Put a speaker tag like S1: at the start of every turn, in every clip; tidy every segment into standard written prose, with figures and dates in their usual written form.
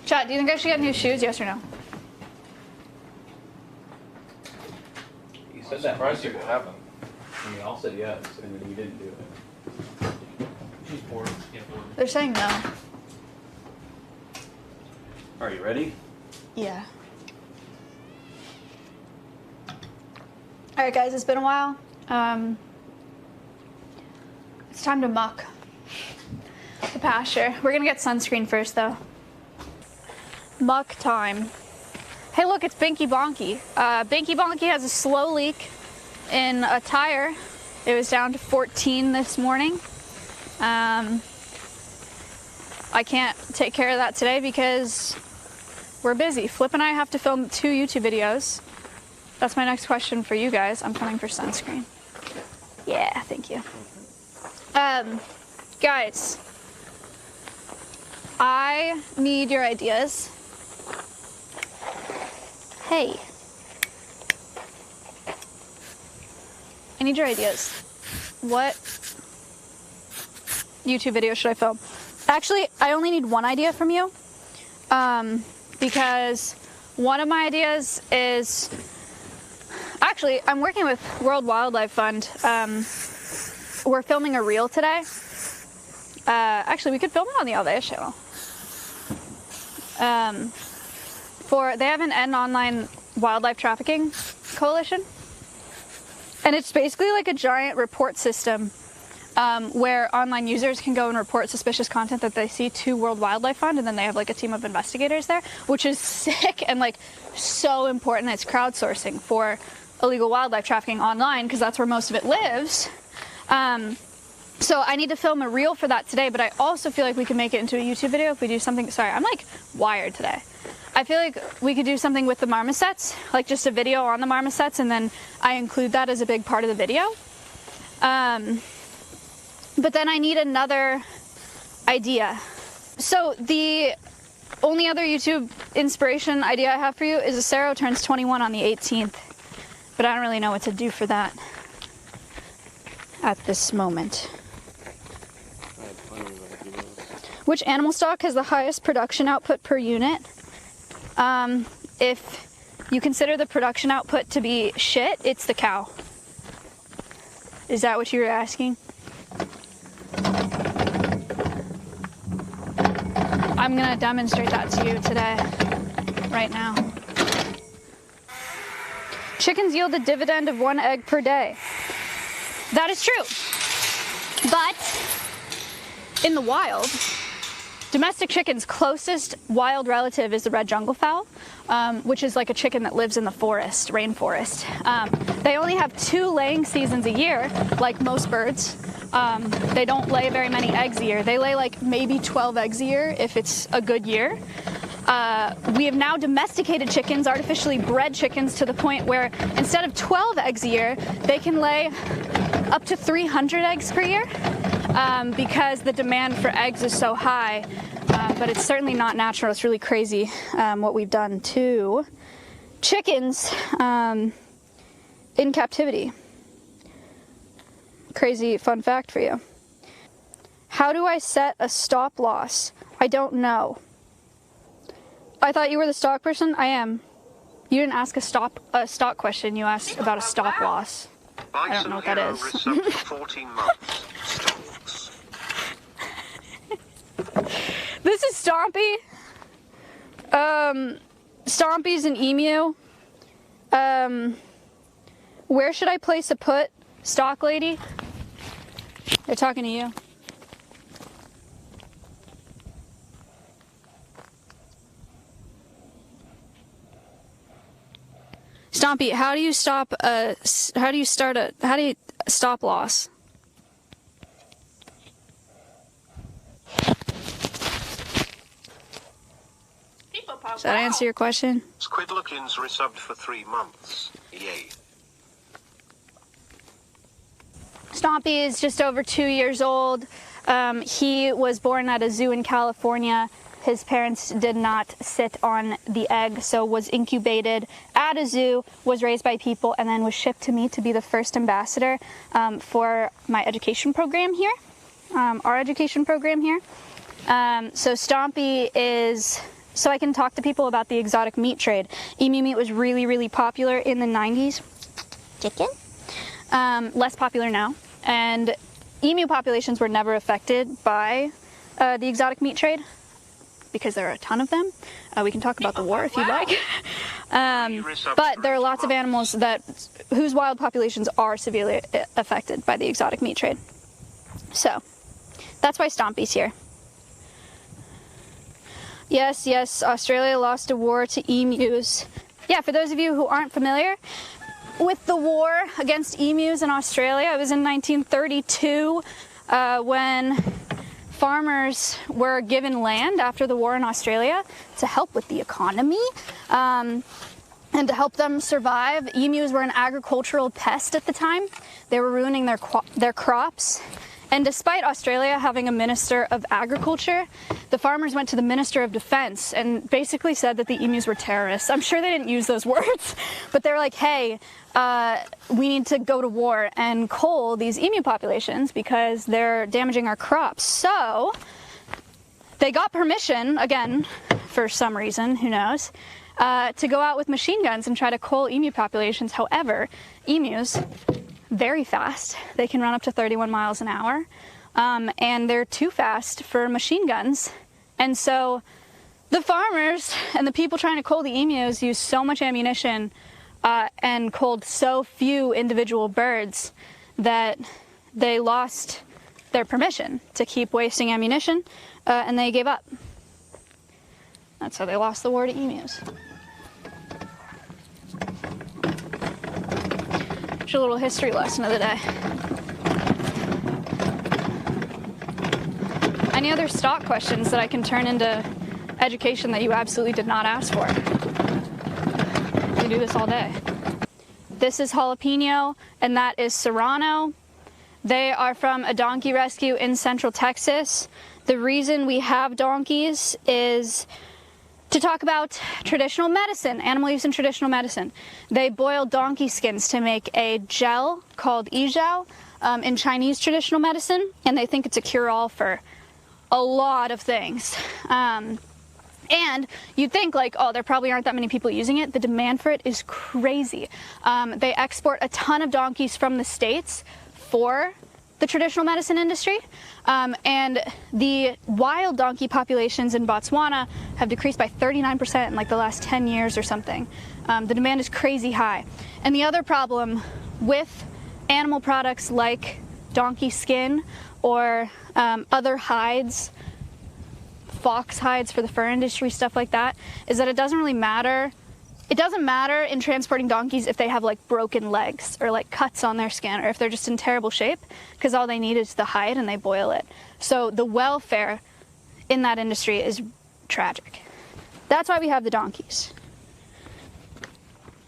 S1: Chat, do you think I should get new shoes? Yes or no?
S2: You said that.
S3: Surprised you haven't.
S2: And we all said yes, and then you didn't do it.
S3: She's bored. Yeah, bored.
S1: They're saying no.
S2: Are you ready?
S1: Yeah. Alright guys, it's been a while. It's time to muck the pasture. We're gonna get sunscreen first though. Muck time. Hey look, it's Binky Bonky. Binky Bonky has a slow leak in a tire. It was down to 14 this morning. I can't take care of that today because we're busy. Flip and I have to film 2 YouTube videos. That's my next question for you guys. I'm coming for sunscreen. Yeah, thank you. Guys, I need your ideas. Hey. I need your ideas. What YouTube video should I film? Actually, I only need one idea from you. Because one of my ideas is... Actually, I'm working with World Wildlife Fund. We're filming a reel today. Actually, we could film it on the Alveus channel. They have an End Online Wildlife Trafficking Coalition. And it's basically like a giant report system where online users can go and report suspicious content that they see to World Wildlife Fund, and then they have like a team of investigators there, which is sick and like so important. It's crowdsourcing for illegal wildlife trafficking online because that's where most of it lives. So I need to film a reel for that today, but I also feel like we can make it into a YouTube video if we do something. Sorry, I'm like wired today. I feel like we could do something with the marmosets, like just a video on the marmosets, and then I include that as a big part of the video. But then I need another idea. So the only other YouTube inspiration idea I have for you is Acero turns 21 on the 18th. But I don't really know what to do for that at this moment. Which animal stock has the highest production output per unit? If you consider the production output to be shit, it's the cow. Is that what you were asking? I'm gonna demonstrate that to you today, right now. Chickens yield a dividend of 1 egg per day. That is true. But in the wild, domestic chicken's closest wild relative is the red jungle fowl, which is like a chicken that lives in the forest, rainforest. They only have 2 laying seasons a year, like most birds. They don't lay very many eggs a year. They lay like maybe 12 eggs a year if it's a good year. We have now domesticated chickens, artificially bred chickens, to the point where instead of 12 eggs a year, they can lay up to 300 eggs per year because the demand for eggs is so high. But it's certainly not natural. It's really crazy what we've done to chickens in captivity. Crazy fun fact for you. How do I set a stop loss? I don't know. I thought you were the stock person. I am. You didn't ask a stock question. You asked about a stop loss. I don't know what that is.
S4: 14 months.
S1: This is Stompy. Stompy's an emu. Where should I place a put? Stock lady? They're talking to you. Stompy, how do you stop how do you stop loss? Does that answer your question?
S4: Squidlookins resubbed for 3 months. Yay.
S1: Stompy is just over 2 years old. He was born at a zoo in California. His parents did not sit on the egg, so was incubated at a zoo, was raised by people, and then was shipped to me to be the first ambassador for my education program here, our education program here. So Stompy is so I can talk to people about the exotic meat trade. Emu meat was really, really popular in the 90s. Chicken? Less popular now. And emu populations were never affected by the exotic meat trade because there are a ton of them. We can talk about the war if you'd like. But there are lots of animals whose wild populations are severely affected by the exotic meat trade. So that's why Stompy's here. Yes, yes, Australia lost a war to emus. Yeah, for those of you who aren't familiar with the war against emus in Australia, it was in 1932 when farmers were given land after the war in Australia to help with the economy and to help them survive. Emus were an agricultural pest at the time. They were ruining their crops. And despite Australia having a Minister of Agriculture, the farmers went to the Minister of Defense and basically said that the emus were terrorists. I'm sure they didn't use those words, but they were like, hey, we need to go to war and cull these emu populations because they're damaging our crops. So they got permission, again, for some reason, who knows, to go out with machine guns and try to cull emu populations. However, emus, very fast. They can run up to 31 miles an hour, and they're too fast for machine guns. And so the farmers and the people trying to cull the emus used so much ammunition and culled so few individual birds that they lost their permission to keep wasting ammunition, and they gave up. That's how they lost the war to emus. A little history lesson of the day. Any other stock questions that I can turn into education that you absolutely did not ask for? We do this all day. This is jalapeno, and that is serrano. They are from a donkey rescue in Central Texas. The reason we have donkeys is to talk about traditional medicine, animal use in traditional medicine. They boil donkey skins to make a gel called e-gel in Chinese traditional medicine, and they think it's a cure-all for a lot of things. And you'd think like, oh, there probably aren't that many people using it. The demand for it is crazy. They export a ton of donkeys from the States for the traditional medicine industry, and the wild donkey populations in Botswana have decreased by 39% in like the last 10 years or something. The demand is crazy high. And the other problem with animal products like donkey skin or other hides, fox hides for the fur industry, stuff like that, is that it doesn't really matter. It doesn't matter in transporting donkeys if they have like broken legs or like cuts on their skin or if they're just in terrible shape, because all they need is the hide and they boil it. So the welfare in that industry is tragic. That's why we have the donkeys.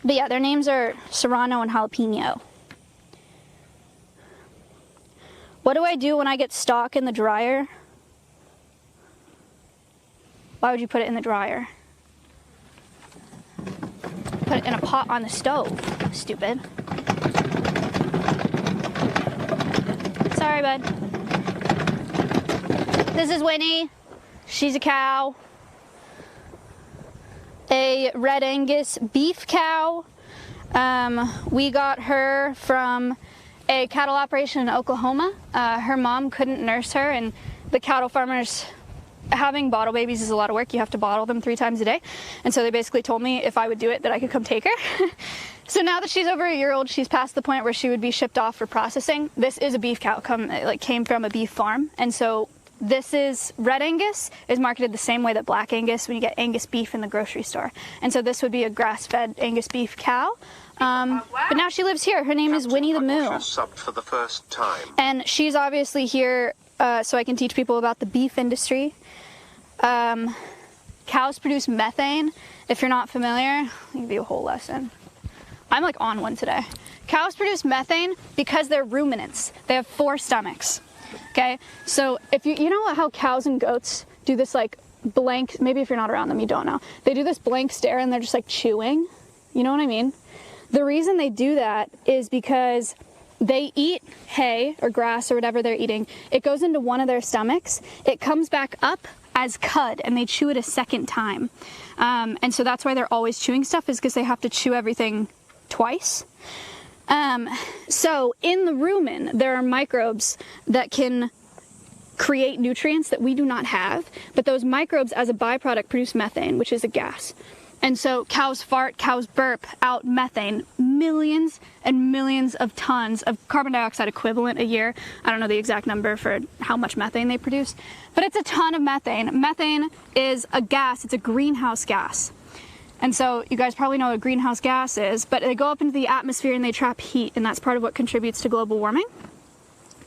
S1: But yeah, their names are Serrano and Jalapeno. What do I do when I get stock in the dryer? Why would you put it in the dryer? Put it in a pot on the stove, stupid. Sorry, bud. This is Winnie. She's a cow. A Red Angus beef cow. We got her from a cattle operation in Oklahoma. Her mom couldn't nurse her, and the cattle farmers, having bottle babies is a lot of work. You have to bottle them 3 times a day. And so they basically told me if I would do it that I could come take her. So now that she's over a year old, she's past the point where she would be shipped off for processing. This is a beef cow, came from a beef farm. And so this is Red Angus, is marketed the same way that Black Angus when you get Angus beef in the grocery store. And so this would be a grass-fed Angus beef cow. But now she lives here. Her name is Winnie-than.
S4: Subbed for the first time.
S1: And she's obviously here so I can teach people about the beef industry. Cows produce methane. If you're not familiar, I'll give you a whole lesson. I'm like on one today. Cows produce methane because they're ruminants. They have 4 stomachs. Okay, so if you know how cows and goats do this like blank, maybe if you're not around them you don't know, they do this blank stare and they're just like chewing, you know what I mean? The reason they do that is because they eat hay or grass or whatever they're eating. It goes into one of their stomachs, it comes back up as cud, and they chew it a second time. And so that's why they're always chewing stuff, is because they have to chew everything twice. So in the rumen, there are microbes that can create nutrients that we do not have, but those microbes as a byproduct produce methane, which is a gas. And so cows fart, cows burp out methane, millions and millions of tons of carbon dioxide equivalent a year. I don't know the exact number for how much methane they produce, but it's a ton of methane. Methane is a gas, it's a greenhouse gas. And so you guys probably know what a greenhouse gas is, but they go up into the atmosphere and they trap heat, and that's part of what contributes to global warming.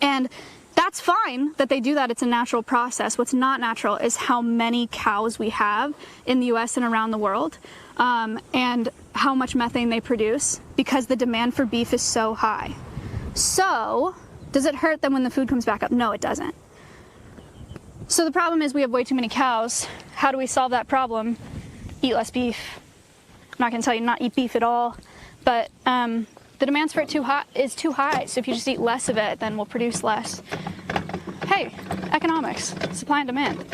S1: And that's fine that they do that, it's a natural process. What's not natural is how many cows we have in the US and around the world, and how much methane they produce, because the demand for beef is so high. So, does it hurt them when the food comes back up? No, it doesn't. So the problem is we have way too many cows. How do we solve that problem? Eat less beef. I'm not gonna tell you not eat beef at all, but the demands for it is too high. So if you just eat less of it, then we'll produce less. Hey, economics, supply and demand.